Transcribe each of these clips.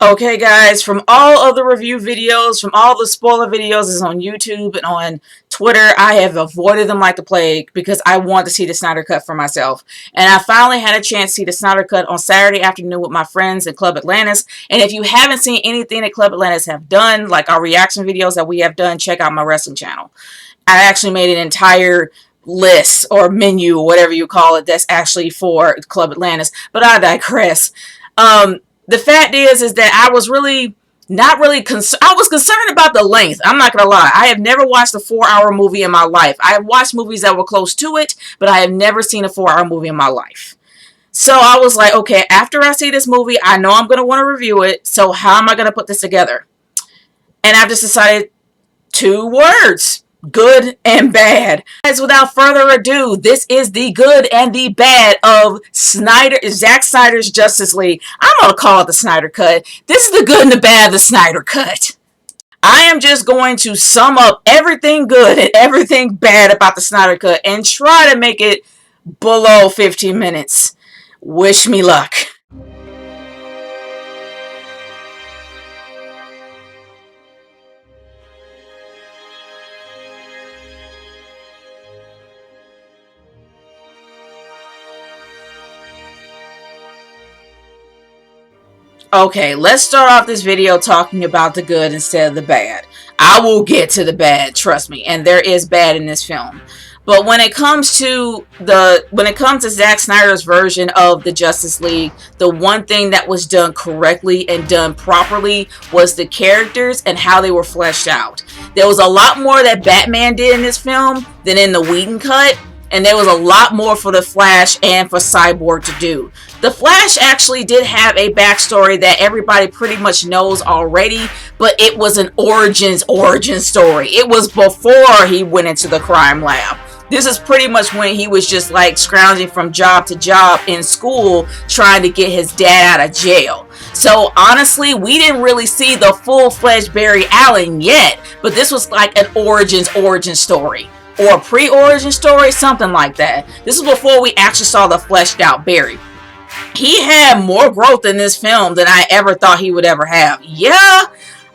Okay guys, from all of the review videos, from all the spoiler videos is on YouTube and on Twitter, I have avoided them like the plague because I want to see the Snyder Cut for myself. And I finally had a chance to see the Snyder Cut on Saturday afternoon with my friends at Club Atlantis. And if you haven't seen anything that Club Atlantis have done, like our reaction videos that we have done, check out my wrestling channel. I actually made an entire list or menu, whatever you call it, that's actually for Club Atlantis. But I digress. The fact is that I was really not really concerned. I was concerned about the length. I'm not going to lie. I have never watched a 4-hour movie in my life. I have watched movies that were close to it, but I have never seen a 4-hour movie in my life. So I was like, okay, after I see this movie, I know I'm going to want to review it. So how am I going to put this together? And I've just decided 2 words. Good and bad. Guys, without further ado, this is the good and the bad of Zack Snyder's Justice League. I'm going to call it the Snyder Cut. This is the good and the bad of the Snyder Cut. I am just going to sum up everything good and everything bad about the Snyder Cut and try to make it below 15 minutes. Wish me luck. Okay, let's start off this video talking about the good instead of the bad. I will get to the bad, trust me, and there is bad in this film. But when it comes to Zack Snyder's version of the Justice League, the one thing that was done correctly and done properly was the characters and how they were fleshed out. There was a lot more that Batman did in this film than in the Whedon cut. And there was a lot more for the Flash and for Cyborg to do. The Flash actually did have a backstory that everybody pretty much knows already, but it was an origin story. It was before he went into the crime lab. This is pretty much when he was just like scrounging from job to job in school trying to get his dad out of jail. So honestly, we didn't really see the full-fledged Barry Allen yet, but this was like an origin story. Or a pre-origin story, something like that. This is before we actually saw the fleshed out Barry. He had more growth in this film than I ever thought he would ever have. Yeah,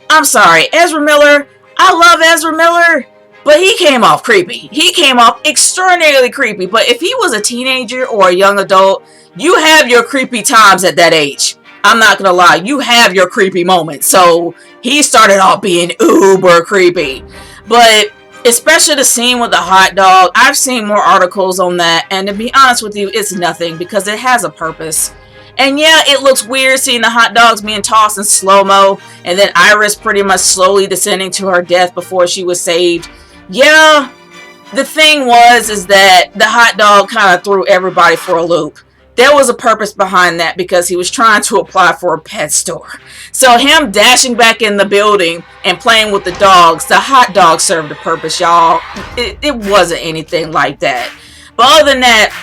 I'm sorry, Ezra Miller, I love Ezra Miller, but he came off creepy. He came off extraordinarily creepy. But if he was a teenager or a young adult, you have your creepy times at that age. I'm not gonna lie, you have your creepy moments. So he started off being uber creepy. But especially the scene with the hot dog, I've seen more articles on that, and to be honest with you, it's nothing because it has a purpose. And yeah, it looks weird seeing the hot dogs being tossed in slow-mo, and then Iris pretty much slowly descending to her death before she was saved. Yeah, the thing is that the hot dog kind of threw everybody for a loop. There was a purpose behind that because he was trying to apply for a pet store. So him dashing back in the building and playing with the dogs, the hot dog served a purpose, y'all. It wasn't anything like that. But other than that,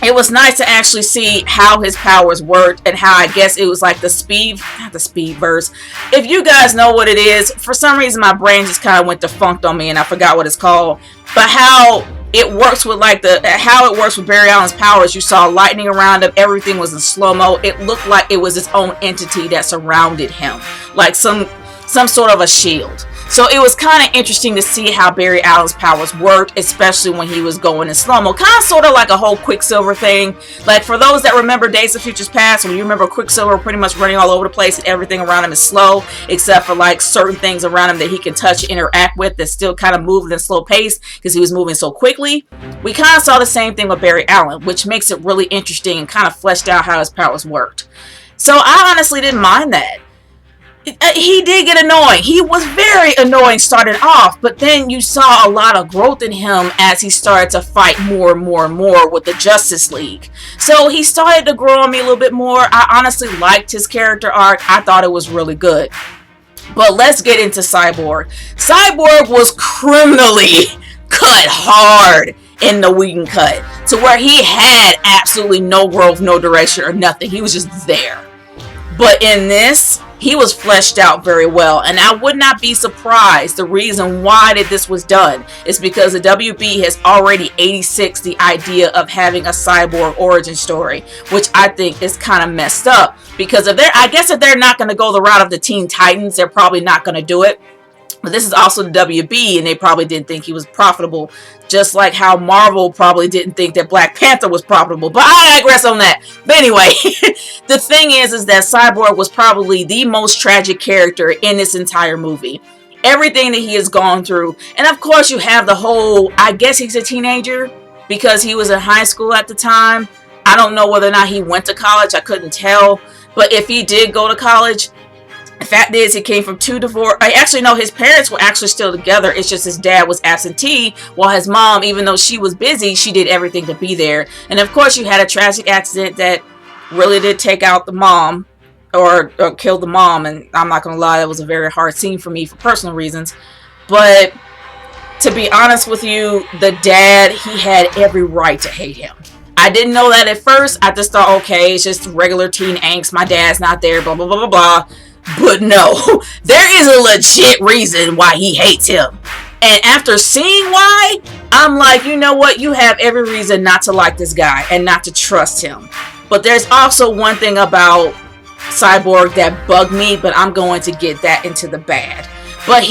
it was nice to actually see how his powers worked and how I guess it was like not the speed verse. If you guys know what it is, for some reason my brain just kind of went defunct on me and I forgot what it's called. But how it works with how it works with Barry Allen's powers. You saw lightning around him. Everything was in slow-mo. It looked like it was its own entity that surrounded him, like some sort of a shield. So it was kind of interesting to see how Barry Allen's powers worked, especially when he was going in slow-mo. Kind of sort of like a whole Quicksilver thing. Like for those that remember Days of Futures Past, when you remember Quicksilver pretty much running all over the place and everything around him is slow, except for like certain things around him that he can touch and interact with that's still kind of moving at a slow pace because he was moving so quickly. We kind of saw the same thing with Barry Allen, which makes it really interesting and kind of fleshed out how his powers worked. So I honestly didn't mind that. He did get annoying. He was very annoying starting off, but then you saw a lot of growth in him as he started to fight more and more and more with the Justice League. So he started to grow on me a little bit more. I honestly liked his character arc. I thought it was really good. But let's get into Cyborg. Cyborg was criminally cut hard in the Whedon cut to where he had absolutely no growth, no direction, or nothing. He was just there. But in this, he was fleshed out very well, and I would not be surprised. The reason why this was done is because the WB has already 86'd the idea of having a Cyborg origin story, which I think is kind of messed up. Because I guess if they're not going to go the route of the Teen Titans, they're probably not going to do it. But this is also the WB, and they probably didn't think he was profitable, just like how Marvel probably didn't think that Black Panther was profitable. But I digress on that. But anyway, the thing is that Cyborg was probably the most tragic character in this entire movie. Everything that he has gone through. And of course you have the whole, I guess he's a teenager because he was in high school at the time. I don't know whether or not he went to college. I couldn't tell. But if he did go to college, the fact is, he came from two divorce. Actually, no, his parents were actually still together. It's just his dad was absentee, while his mom, even though she was busy, she did everything to be there. And of course, you had a tragic accident that really did take out the mom, or kill the mom. And I'm not gonna lie, that was a very hard scene for me for personal reasons. But to be honest with you, the dad, he had every right to hate him. I didn't know that at first. I just thought, okay, it's just regular teen angst. My dad's not there, blah, blah, blah, blah, blah. But no, there is a legit reason why he hates him. And after seeing why, I'm like, you know what? You have every reason not to like this guy and not to trust him. But there's also one thing about Cyborg that bugged me, but I'm going to get that into the bad. But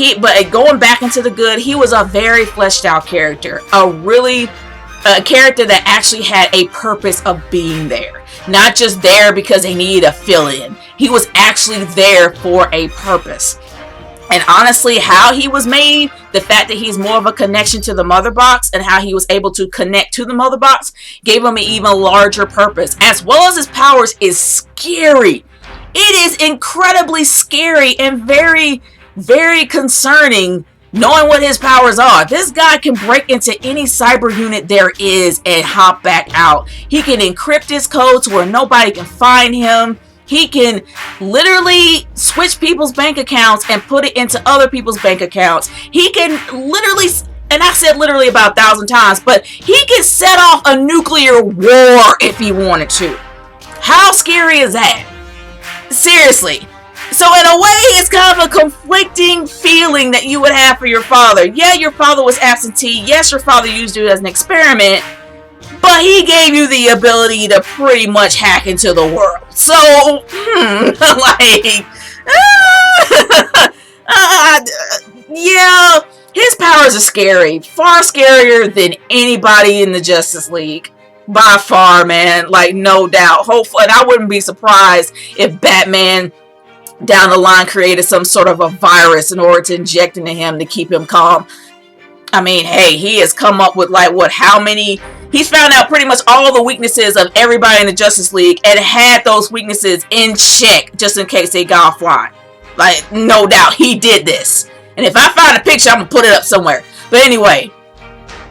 going back into the good, he was a very fleshed out character. A character that actually had a purpose of being there. Not just there because they needed a fill-in. He was actually there for a purpose. And honestly, how he was made, the fact that he's more of a connection to the mother box and how he was able to connect to the mother box gave him an even larger purpose. As well as his powers is scary. It is incredibly scary and very, very concerning knowing what his powers are. This guy can break into any cyber unit there is and hop back out. He can encrypt his code to where nobody can find him. He can literally switch people's bank accounts and put it into other people's bank accounts. He can literally, and I said literally about 1,000 times, but he can set off a nuclear war if he wanted to. How scary is that? Seriously. So in a way, it's kind of a conflicting feeling that you would have for your father. Yeah, your father was absentee. Yes, your father used you as an experiment. But he gave you the ability to pretty much hack into the world. So, yeah, his powers are scary. Far scarier than anybody in the Justice League. By far, man. Like, no doubt. Hopefully, and I wouldn't be surprised if Batman down the line created some sort of a virus in order to inject into him to keep him calm. I mean, hey, he has come up with he's found out pretty much all the weaknesses of everybody in the Justice League and had those weaknesses in check just in case they got offline. Like, no doubt, he did this. And if I find a picture, I'm gonna put it up somewhere. But anyway,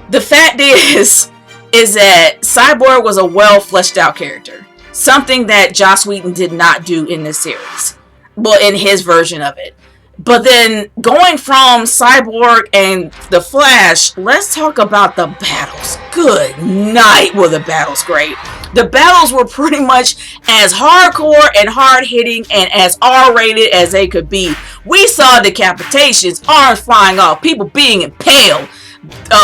the fact is that Cyborg was a well fleshed out character. Something that Joss Whedon did not do in this series. Well, in his version of it. But then going from Cyborg and the Flash, let's talk about the battles. Good night, were the battles great. The battles were pretty much as hardcore and hard-hitting and as R-rated as they could be. We saw decapitations, arms flying off, people being impaled,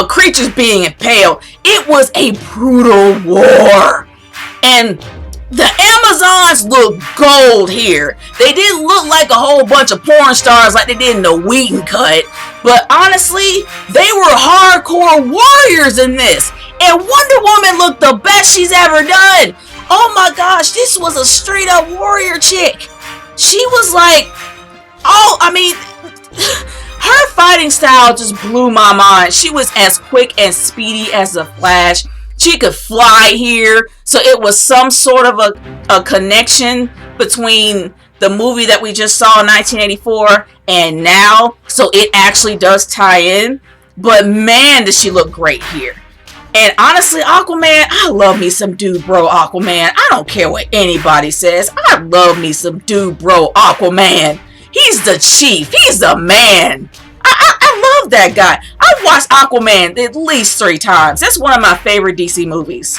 creatures being impaled. It was a brutal war. And the Amazons look gold here. They didn't look like a whole bunch of porn stars like they did in the Whedon cut. But honestly, they were hardcore warriors in this. And Wonder Woman looked the best she's ever done. Oh my gosh, this was a straight up warrior chick. She was like, her fighting style just blew my mind. She was as quick and speedy as the Flash. She could fly here. So it was some sort of a connection between the movie that we just saw in 1984 and now. So it actually does tie in. But man, does she look great here. And honestly, Aquaman, I love me some dude bro Aquaman. I don't care what anybody says. I love me some dude bro Aquaman. He's the chief. He's the man. I love that guy. I've watched Aquaman at least 3 times. That's one of my favorite DC movies.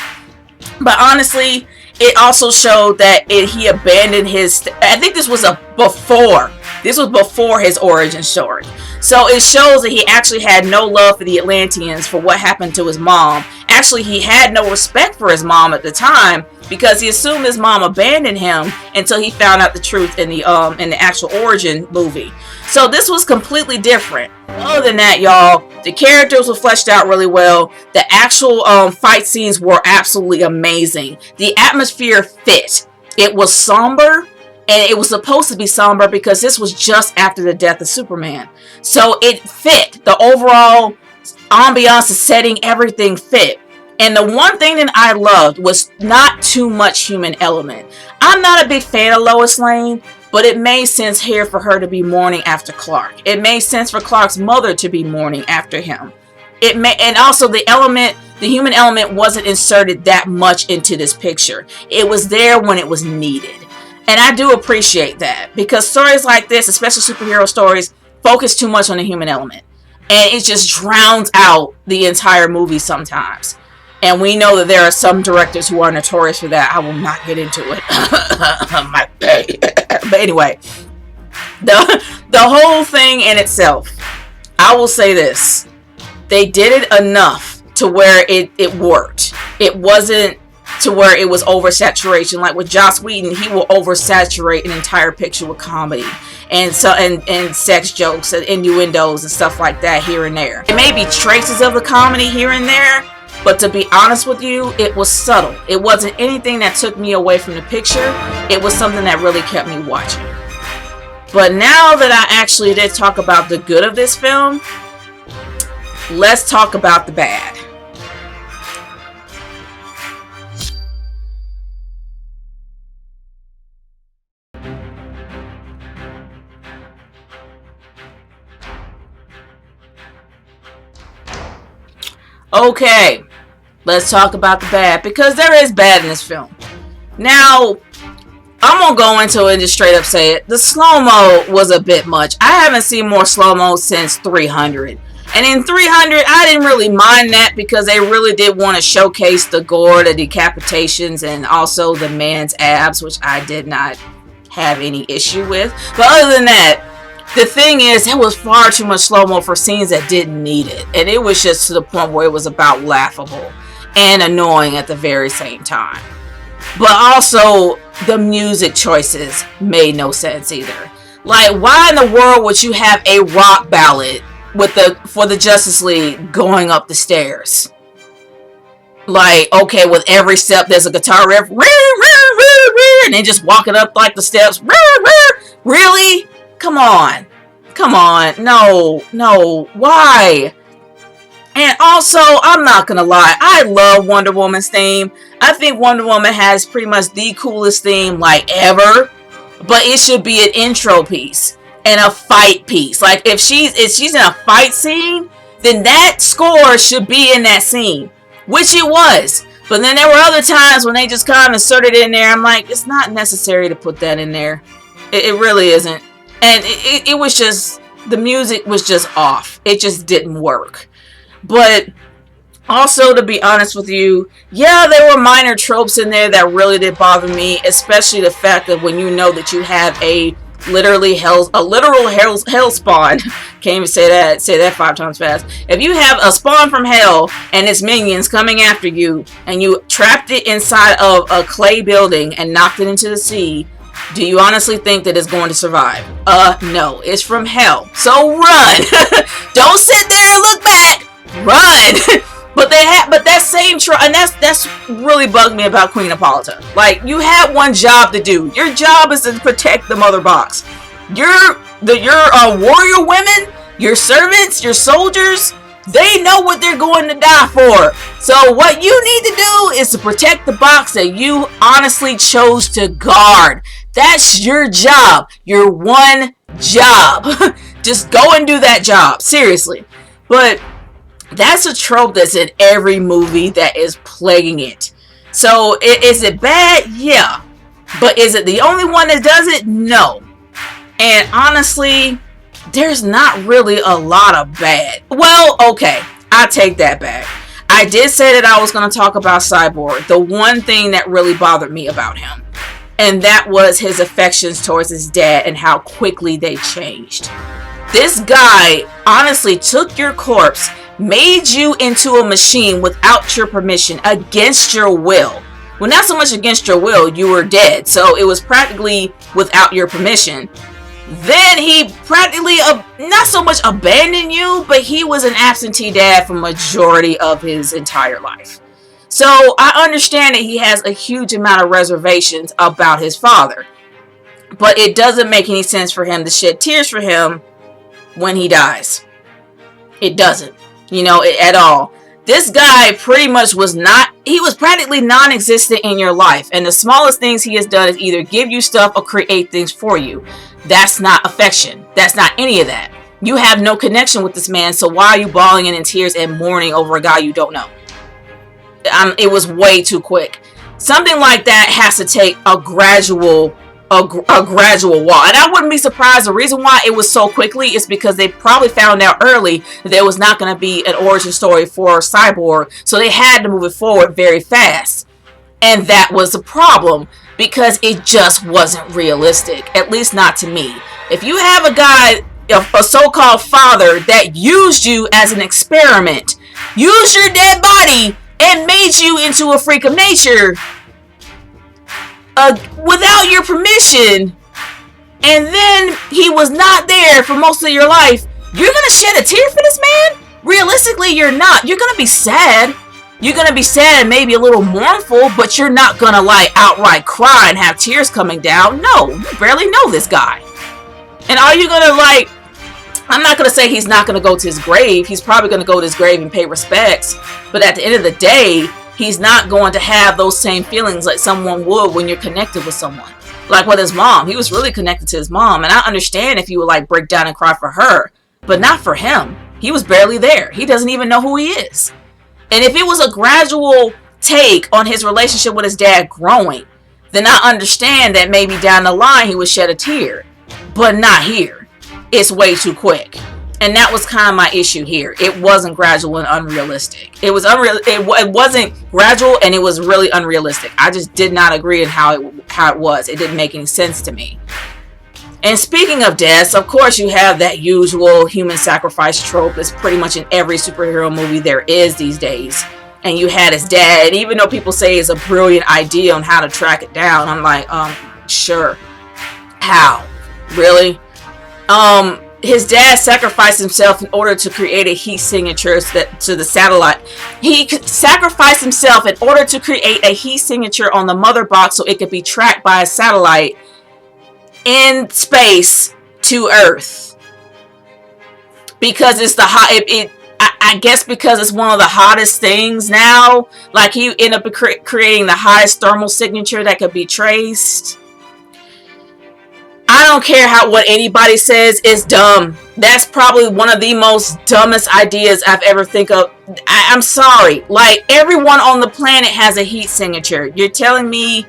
But honestly, it also showed that he abandoned his... I think this was before. This was before his origin story. So it shows that he actually had no love for the Atlanteans for what happened to his mom. Actually, he had no respect for his mom at the time. because he assumed his mom abandoned him until he found out the truth in the actual origin movie. So this was completely different. Other than that, y'all, the characters were fleshed out really well. The actual fight scenes were absolutely amazing. The atmosphere fit. It was somber, and it was supposed to be somber because this was just after the death of Superman. So it fit. The overall ambiance, the setting, everything fit. And the one thing that I loved was not too much human element. I'm not a big fan of Lois Lane, but it made sense here for her to be mourning after Clark. It made sense for Clark's mother to be mourning after him. And also the human element wasn't inserted that much into this picture. It was there when it was needed. And I do appreciate that, because stories like this, especially superhero stories, focus too much on the human element. And it just drowns out the entire movie sometimes. And we know that there are some directors who are notorious for that. I will not get into it. But anyway, the whole thing in itself, I will say this. They did it enough to where it worked. It wasn't to where it was oversaturation. Like with Joss Whedon, he will oversaturate an entire picture with comedy and sex jokes and innuendos and stuff like that here and there. It may be traces of the comedy here and there, but to be honest with you, it was subtle. It wasn't anything that took me away from the picture. It was something that really kept me watching. But now that I actually did talk about the good of this film, let's talk about the bad. Okay, let's talk about the bad, because there is bad in this film. Now, I'm gonna go into it and just straight up say it. The slow-mo was a bit much. I haven't seen more slow-mo since 300. And in 300, I didn't really mind that because they really did want to showcase the gore, the decapitations, and also the man's abs, which I did not have any issue with. But other than that, the thing is, it was far too much slow-mo for scenes that didn't need it. And it was just to the point where it was about laughable and annoying at the very same time. But also, the music choices made no sense either. Like, why in the world would you have a rock ballad for the Justice League going up the stairs? Like, okay, with every step there's a guitar riff, and they just walking up like the steps. Really? Come on. No, why? And also, I'm not gonna lie, I love Wonder Woman's theme. I think Wonder Woman has pretty much the coolest theme like ever, but it should be an intro piece and a fight piece. Like if she's in a fight scene, then that score should be in that scene, which it was. But then there were other times when they just kind of inserted it in there. I'm like, it's not necessary to put that in there. It really isn't. And it was just, the music was just off. It just didn't work. But also, to be honest with you, yeah, there were minor tropes in there that really did bother me, especially the fact that when you know that you have a literal hell spawn. Can't even say that 5 times fast. If you have a spawn from hell and its minions coming after you, and you trapped it inside of a clay building and knocked it into the sea, do you honestly think that it's going to survive? No. It's from hell. So run! Don't sit there and look back! Run! But that same and that's really bugged me about Queen Hippolyta. Like, you had one job to do. Your job is to protect the mother box. Your warrior women, your servants, your soldiers, they know what they're going to die for. So what you need to do is to protect the box that you honestly chose to guard. That's your job. Your one job. Just go and do that job. Seriously. But that's a trope that's in every movie that is plaguing it. So is it bad? Yeah. But is it the only one that does it? No. And honestly, there's not really a lot of bad. Well, okay. I take that back. I did say that I was going to talk about Cyborg. The one thing that really bothered me about him. And that was his affections towards his dad and how quickly they changed. This guy honestly took your corpse, made you into a machine without your permission, against your will. Well, not so much against your will, you were dead, so it was practically without your permission. Then he practically, not so much abandoned you, but he was an absentee dad for majority of his entire life. So I understand that he has a huge amount of reservations about his father. But it doesn't make any sense for him to shed tears for him when he dies. It doesn't, at all. This guy pretty much he was practically non-existent in your life. And the smallest things he has done is either give you stuff or create things for you. That's not affection. That's not any of that. You have no connection with this man, so why are you bawling in tears and mourning over a guy you don't know? It was way too quick. Something like that has to take a gradual wall. And I wouldn't be surprised. The reason why it was so quickly is because they probably found out early that there was not going to be an origin story for Cyborg. So they had to move it forward very fast. And that was the problem, because it just wasn't realistic. At least not to me. If you have a guy, a so-called father, that used you as an experiment, used your dead body and made you into a freak of nature, without your permission, and then he was not there for most of your life, you're gonna shed a tear for this man? Realistically, you're not. You're gonna be sad. You're gonna be sad and maybe a little mournful, but you're not gonna outright cry and have tears coming down. No, you barely know this guy. And are you gonna I'm not gonna say he's not gonna go to his grave. He's probably gonna go to his grave and pay respects, but at the end of the day, he's not going to have those same feelings like someone would when you're connected with someone. Like with his mom. He was really connected to his mom. And I understand if you would break down and cry for her. But not for him. He was barely there. He doesn't even know who he is. And if it was a gradual take on his relationship with his dad growing, then I understand that maybe down the line he would shed a tear. But not here. It's way too quick. And that was kind of my issue here. It wasn't gradual and unrealistic. It wasn't gradual, and it was really unrealistic. I just did not agree on how it was. It didn't make any sense to me. And speaking of deaths, of course you have that usual human sacrifice trope that's pretty much in every superhero movie there is these days. And you had his dad, and even though people say it's a brilliant idea on how to track it down, I'm like, sure. How? Really? His dad sacrificed himself in order to create a heat signature to the satellite. He sacrificed himself in order to create a heat signature on the mother box so it could be tracked by a satellite in space to Earth. Because it's I guess because it's one of the hottest things now. He ended up creating the highest thermal signature that could be traced. I don't care what anybody says, it's dumb. That's probably one of the most dumbest ideas I've ever think of. I'm sorry. Everyone on the planet has a heat signature. You're telling me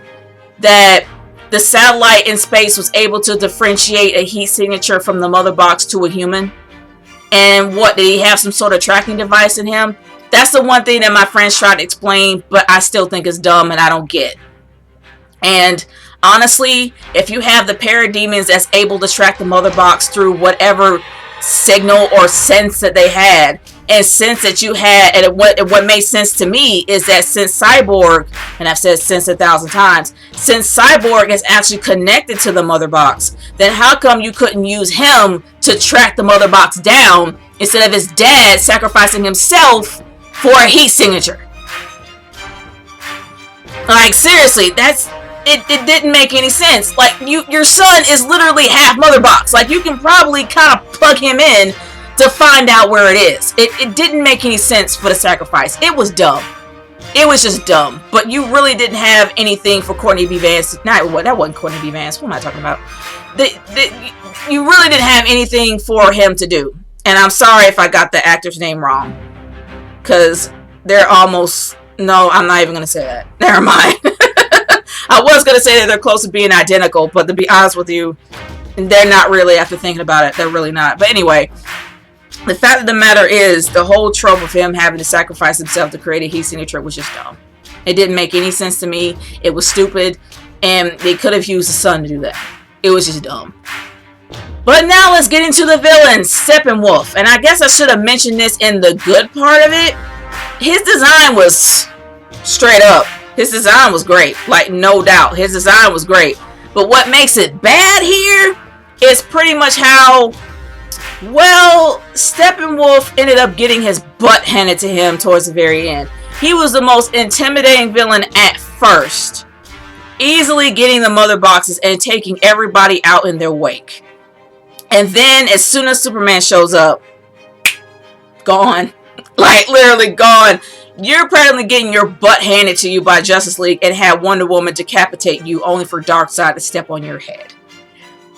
that the satellite in space was able to differentiate a heat signature from the mother box to a human? And what, did he have some sort of tracking device in him? That's the one thing that my friends tried to explain, but I still think it's dumb and I don't get. And honestly, if you have the parademons that's able to track the mother box through whatever signal or sense that they had, and sense that you had, and what made sense to me is that since Cyborg, and I've said since 1,000 times, since Cyborg is actually connected to the mother box, then how come you couldn't use him to track the mother box down instead of his dad sacrificing himself for a heat signature? Seriously, it didn't make any sense. Your son is literally half mother box. You can probably kind of plug him in to find out where it is. It didn't make any sense for the sacrifice. It was dumb. It was just dumb. But you really didn't have anything for Courtney B. Vance. That wasn't Courtney B. Vance. What am I talking about? You really didn't have anything for him to do. And I'm sorry if I got the actor's name wrong. Because they're almost... No, I'm not even going to say that. Never mind. I was going to say that they're close to being identical, but to be honest with you, they're not really, after thinking about it. They're really not. But anyway, the fact of the matter is, the whole trope of him having to sacrifice himself to create a heat signature was just dumb. It didn't make any sense to me. It was stupid, and they could have used the sun to do that. It was just dumb. But now let's get into the villains, Steppenwolf. And I guess I should have mentioned this in the good part of it. His design was straight up His design was great. Like, no doubt. His design was great. But what makes it bad here is pretty much how, well, Steppenwolf ended up getting his butt handed to him towards the very end. He was the most intimidating villain at first, easily getting the mother boxes and taking everybody out in their wake. And then as soon as Superman shows up, gone. Like, literally gone. You're practically getting your butt handed to you by Justice League and have Wonder Woman decapitate you only for Darkseid to step on your head.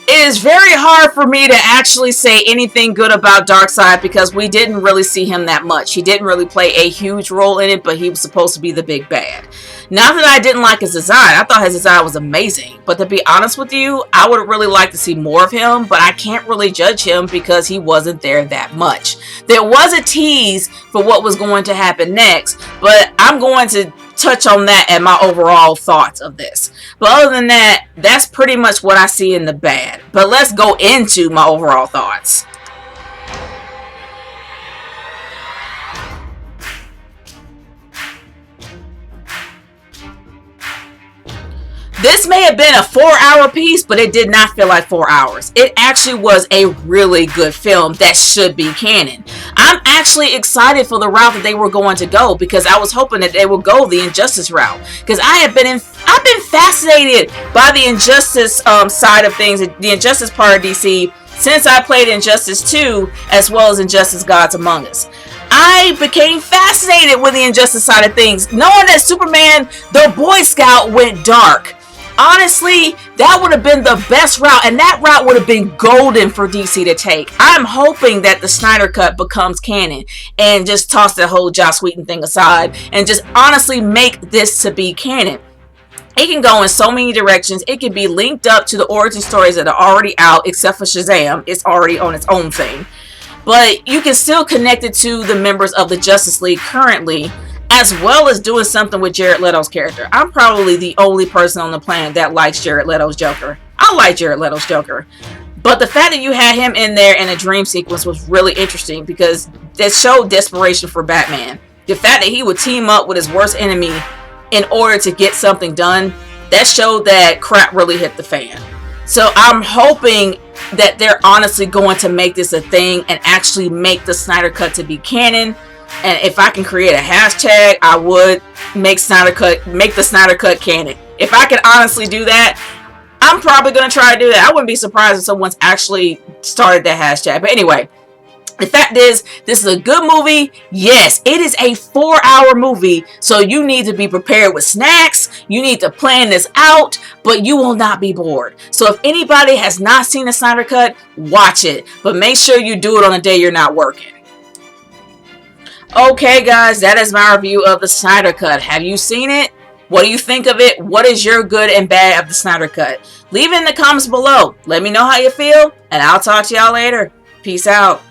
It is very hard for me to actually say anything good about Darkseid because we didn't really see him that much. He didn't really play a huge role in it, but he was supposed to be the big bad. Not that I didn't like his design. I thought his design was amazing. But to be honest with you, I would really like to see more of him, but I can't really judge him because he wasn't there that much. There was a tease for what was going to happen next, but I'm going to touch on that and my overall thoughts of this. But other than that, that's pretty much what I see in the bad. But let's go into my overall thoughts. This may have been a 4-hour piece, but it did not feel like 4 hours. It actually was a really good film that should be canon. I'm actually excited for the route that they were going to go because I was hoping that they would go the Injustice route. Because I've been fascinated by the Injustice side of things, the Injustice part of DC, since I played Injustice 2 as well as Injustice Gods Among Us. I became fascinated with the Injustice side of things, knowing that Superman, the Boy Scout, went dark. Honestly, that would have been the best route, and that route would have been golden for DC to take. I'm hoping that the Snyder Cut becomes canon and just toss that whole Joss Whedon thing aside and just honestly make this to be canon. It can go in so many directions. It can be linked up to the origin stories that are already out, except for Shazam. It's already on its own thing. But you can still connect it to the members of the Justice League currently, as well as doing something with Jared Leto's character. I'm probably the only person on the planet that likes Jared Leto's Joker. I like Jared Leto's Joker. But the fact that you had him in there in a dream sequence was really interesting because it showed desperation for Batman. The fact that he would team up with his worst enemy in order to get something done, that showed that crap really hit the fan. So I'm hoping that they're honestly going to make this a thing and actually make the Snyder Cut to be canon. And if I can create a hashtag, I would make the Snyder Cut canon. If I can honestly do that, I'm probably going to try to do that. I wouldn't be surprised if someone's actually started that hashtag. But anyway, the fact is, this is a good movie. Yes, it is a 4-hour movie, so you need to be prepared with snacks. You need to plan this out, but you will not be bored. So if anybody has not seen the Snyder Cut, watch it. But make sure you do it on a day you're not working. Okay, guys, that is my review of the Snyder Cut. Have you seen it? What do you think of it? What is your good and bad of the Snyder Cut? Leave it in the comments below. Let me know how you feel, and I'll talk to y'all later. Peace out.